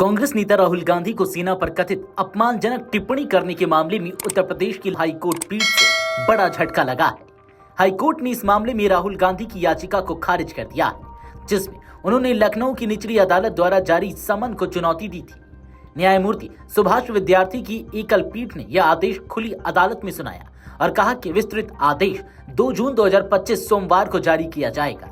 कांग्रेस नेता राहुल गांधी को सेना पर कथित अपमानजनक टिप्पणी करने के मामले में उत्तर प्रदेश की हाईकोर्ट पीठ से बड़ा झटका लगा है। हाईकोर्ट ने इस मामले में राहुल गांधी की याचिका को खारिज कर दिया है, जिसमें उन्होंने लखनऊ की निचली अदालत द्वारा जारी समन को चुनौती दी थी। न्यायमूर्ति सुभाष विद्यार्थी की एकल पीठ ने यह आदेश खुली अदालत में सुनाया और कहा कि विस्तृत आदेश 2 जून 2025 सोमवार को जारी किया जाएगा।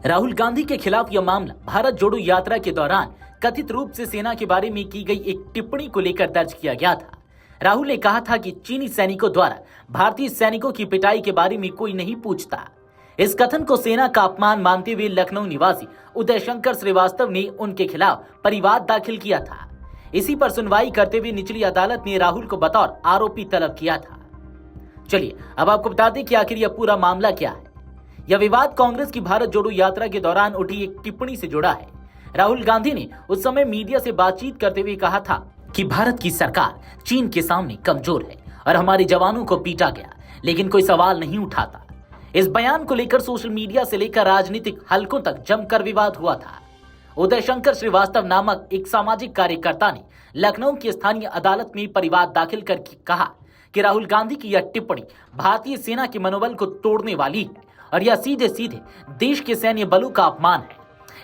राहुल गांधी के खिलाफ यह मामला भारत जोड़ो यात्रा के दौरान कथित रूप से सेना के बारे में की गई एक टिप्पणी को लेकर दर्ज किया गया था। राहुल ने कहा था कि चीनी सैनिकों द्वारा भारतीय सैनिकों की पिटाई के बारे में कोई नहीं पूछता। इस कथन को सेना का अपमान मानते हुए लखनऊ निवासी उदय शंकर श्रीवास्तव ने उनके खिलाफ परिवाद दाखिल किया था। इसी पर सुनवाई करते हुए निचली अदालत ने राहुल को बतौर आरोपी तलब किया था। चलिए अब आपको बता दें कि आखिर यह पूरा मामला क्या है। यह विवाद कांग्रेस की भारत जोड़ो यात्रा के दौरान उठी एक टिप्पणी से जुड़ा है। राहुल गांधी ने उस समय मीडिया से बातचीत करते हुए कहा था कि भारत की सरकार चीन के सामने कमजोर है और हमारे जवानों को पीटा गया, लेकिन कोई सवाल नहीं उठाता। इस बयान को लेकर सोशल मीडिया से लेकर राजनीतिक हलकों तक जमकर विवाद हुआ था। उदय शंकर श्रीवास्तव नामक एक सामाजिक कार्यकर्ता ने लखनऊ की स्थानीय अदालत में परिवाद दाखिल कर कहा कि राहुल गांधी की यह टिप्पणी भारतीय सेना के मनोबल को तोड़ने वाली है और यह सीधे सीधे देश के सैन्य बलों का अपमान है।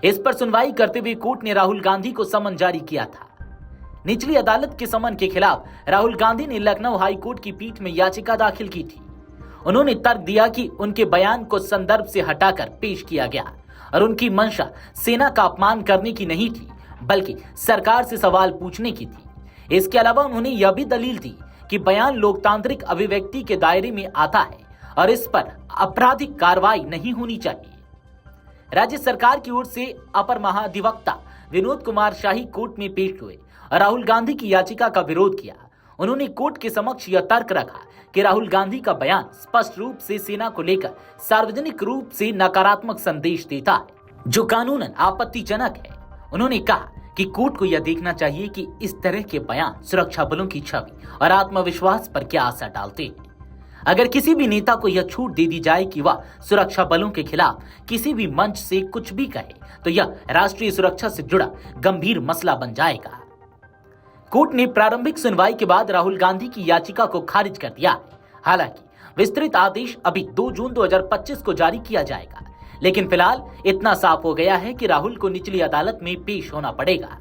इस पर सुनवाई करते हुए कोर्ट ने राहुल गांधी को समन जारी किया था। निचली अदालत के समन के खिलाफ राहुल गांधी ने लखनऊ हाई कोर्ट की पीठ में याचिका दाखिल की थी। उन्होंने तर्क दिया कि उनके बयान को संदर्भ से हटाकर पेश किया गया और उनकी मंशा सेना का अपमान करने की नहीं थी, बल्कि सरकार से सवाल पूछने की थी। इसके अलावा उन्होंने यह भी दलील दी कि बयान लोकतांत्रिक अभिव्यक्ति के दायरे में आता है और इस पर आपराधिक कार्रवाई नहीं होनी चाहिए। राज्य सरकार की ओर से अपर महाधिवक्ता विनोद कुमार शाही कोर्ट में पेश हुए और राहुल गांधी की याचिका का विरोध किया। उन्होंने कोर्ट के समक्ष यह तर्क रखा कि राहुल गांधी का बयान स्पष्ट रूप से सेना को लेकर सार्वजनिक रूप से नकारात्मक संदेश देता है, जो कानूनन आपत्तिजनक है। उन्होंने कहा कि कोर्ट को यह देखना चाहिए कि इस तरह के बयान सुरक्षा बलों की छवि और आत्मविश्वास पर क्या असर डालते हैं। अगर किसी भी नेता को यह छूट दे दी जाए कि वह सुरक्षा बलों के खिलाफ किसी भी मंच से कुछ भी कहे, तो यह राष्ट्रीय सुरक्षा से जुड़ा गंभीर मसला बन जाएगा। कोर्ट ने प्रारंभिक सुनवाई के बाद राहुल गांधी की याचिका को खारिज कर दिया है। हालांकि विस्तृत आदेश अभी 2 जून 2025 को जारी किया जाएगा, लेकिन फिलहाल इतना साफ हो गया है कि राहुल को निचली अदालत में पेश होना पड़ेगा।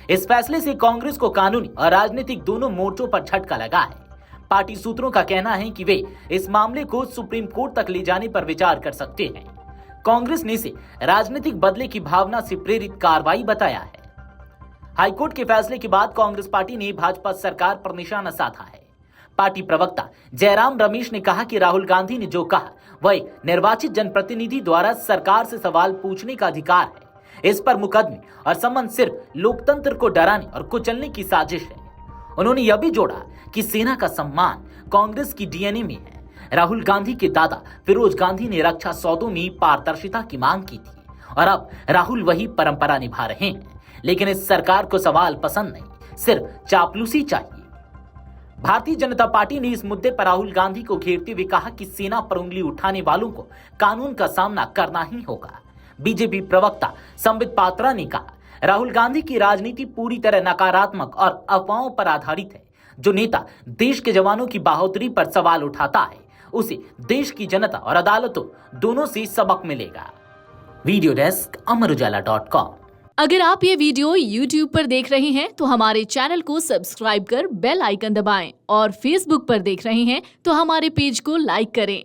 इस फैसले से कांग्रेस को कानूनी और राजनीतिक दोनों मोर्चों पर झटका लगा है। पार्टी सूत्रों का कहना है कि वे इस मामले को सुप्रीम कोर्ट तक ले जाने पर विचार कर सकते हैं। कांग्रेस ने इसे राजनीतिक बदले की भावना से प्रेरित कार्रवाई बताया है। हाईकोर्ट के फैसले के बाद कांग्रेस पार्टी ने भाजपा सरकार पर निशाना साधा है। पार्टी प्रवक्ता जयराम रमेश ने कहा कि राहुल गांधी ने जो कहा वह एक निर्वाचित जनप्रतिनिधि द्वारा सरकार से सवाल पूछने का अधिकार है। इस पर मुकदमे और समन सिर्फ लोकतंत्र को डराने और कुचलने की साजिश है। उन्होंने यह भी जोड़ा कि सेना का सम्मान कांग्रेस की डीएनए में है। राहुल गांधी के दादा फिरोज गांधी ने रक्षा सौदों में पारदर्शिता की मांग की थी और अब राहुल वही परंपरा निभा रहे हैं। लेकिन इस सरकार को सवाल पसंद नहीं, सिर्फ चापलूसी चाहिए। भारतीय जनता पार्टी ने इस मुद्दे पर राहुल गांधी को घेरते हुए कहा कि सेना पर उंगली उठाने वालों को कानून का सामना करना ही होगा। बीजेपी प्रवक्ता संबित पात्रा ने कहा, राहुल गांधी की राजनीति पूरी तरह नकारात्मक और अफवाहों पर आधारित है। जो नेता देश के जवानों की बहादुरी पर सवाल उठाता है, उसे देश की जनता और अदालतों दोनों से सबक मिलेगा। वीडियो डेस्क अमरउजाला.com। अगर आप ये वीडियो YouTube पर देख रहे हैं तो हमारे चैनल को सब्सक्राइब कर बेल आइकन दबाएं और Facebook पर देख रहे हैं तो हमारे पेज को लाइक करें।